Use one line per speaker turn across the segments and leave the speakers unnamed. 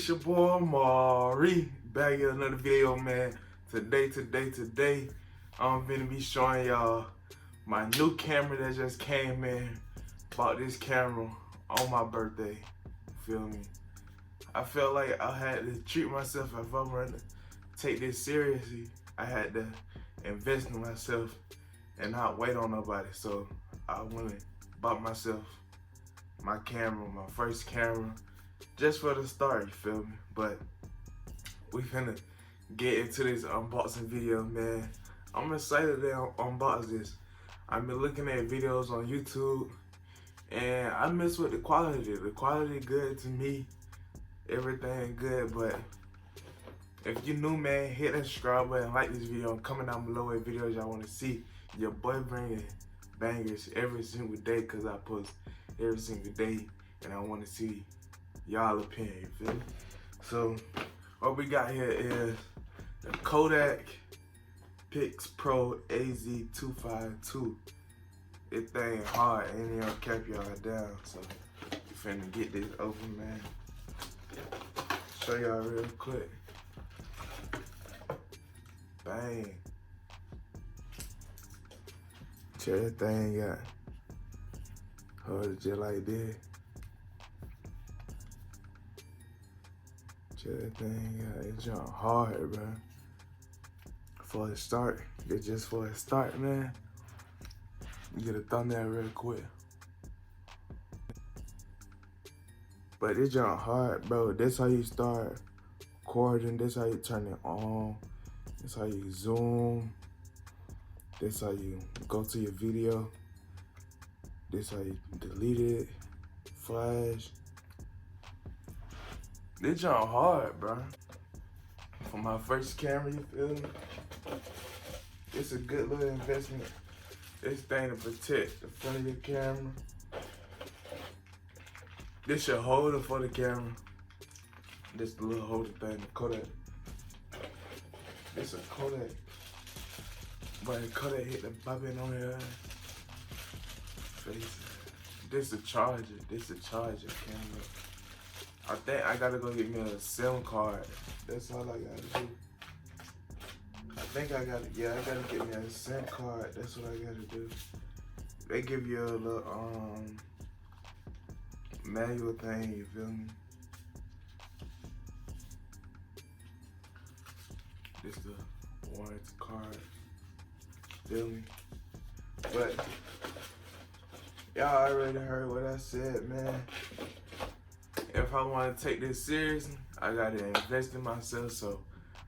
It's your boy Mari, back in another video, man. Today, I'm gonna be showing y'all my new camera that just came in. Bought this camera on my birthday, feel me? I felt like I had to treat myself. If I'm gonna take this seriously, I had to invest in myself and not wait on nobody. So I went and bought myself my camera, my first camera, just for the start, you feel me? But we finna get into this unboxing video, man. I'm excited to unbox this. I've been looking at videos on YouTube and I mess with the quality. The quality good to me, everything good, but if you new, man, hit that subscribe button, like this video, and comment down below what videos y'all wanna see. Your boy bringing bangers every single day, cause I post every single day and I wanna see y'all opinion, you feel me? So what we got here is the Kodak Pix Pro AZ252. This thing hard, ain't even gonna cap y'all down. So you finna get this open, man. Show y'all real quick. Bang. Check that thing out. Hold it just like this. Check that thing out. It's jump hard, bro. For a start, just for a start, man. You get a thumbnail real quick. But it jump hard, bro. This how you start recording. This how you turn it on. This how you zoom. This how you go to your video. This how you delete it. Flash. This jump hard, bro. For my first camera, you feel me? It's a good little investment. This thing to protect the front of your camera. This your holder for the camera. This the little holder thing, the Kodak. This a Kodak. But the Kodak hit the bobbin on your face. This a charger. This a charger camera. I think I gotta go get me a SIM card. That's all I gotta do. I gotta get me a SIM card. That's what I gotta do. They give you a little manual thing, you feel me? This the warranty card. Feel me? But y'all already heard what I said, man. If I want to take this seriously, I gotta invest in myself. So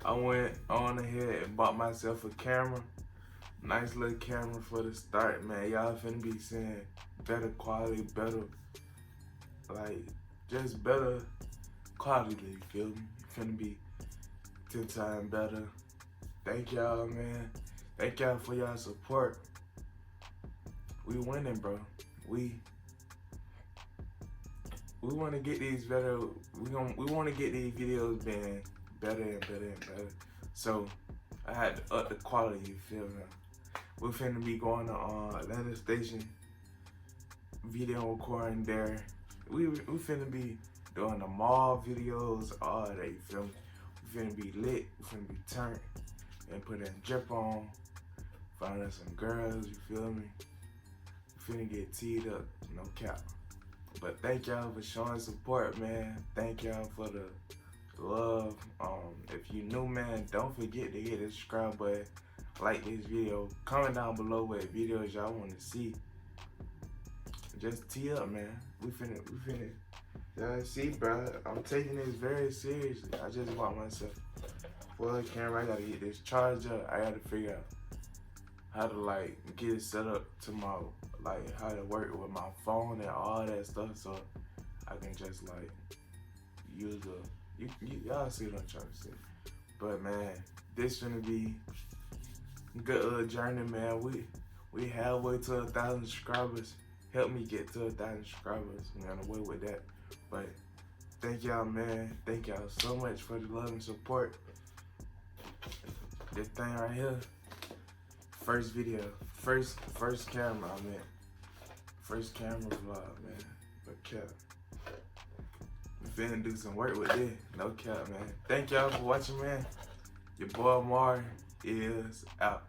I went on ahead and bought myself a camera. Nice little camera for the start, man. Y'all finna be seeing better quality, better, like, just better quality, you feel me? Finna be 10 times better. Thank y'all, man. Thank y'all for y'all support. We winning, bro. We want to get these better. We want to get these videos being better and better and better. So I had to up the quality. You feel me? We finna be going to Atlanta Station, video recording there. We finna be doing the mall videos all day. You feel me? We finna be lit. We finna be turned and put that drip on. Find us some girls. You feel me? We finna get teed up. No cap. But thank y'all for showing support, man. Thank y'all for the love. If you new, man, don't forget to hit the subscribe button, like this video, comment down below what videos y'all want to see. Just tee up, man. We finna. Y'all see, bro, I'm taking this very seriously. I just bought myself full camera. I gotta get this charger. I gotta figure out how to like get it set up to my, like, how to work with my phone and all that stuff, so I can just like use y'all see what I'm trying to say. But man, this gonna be a good little journey, man. We halfway to 1,000 subscribers. Help me get to 1,000 subscribers. We're on the way with that. But thank y'all, man. Thank y'all so much for the love and support. This thing right here. First video, first camera, I meant. First camera vlog, man. But kept. You finna do some work with this. No cap, man. Thank y'all for watching, man. Your boy Mar is out.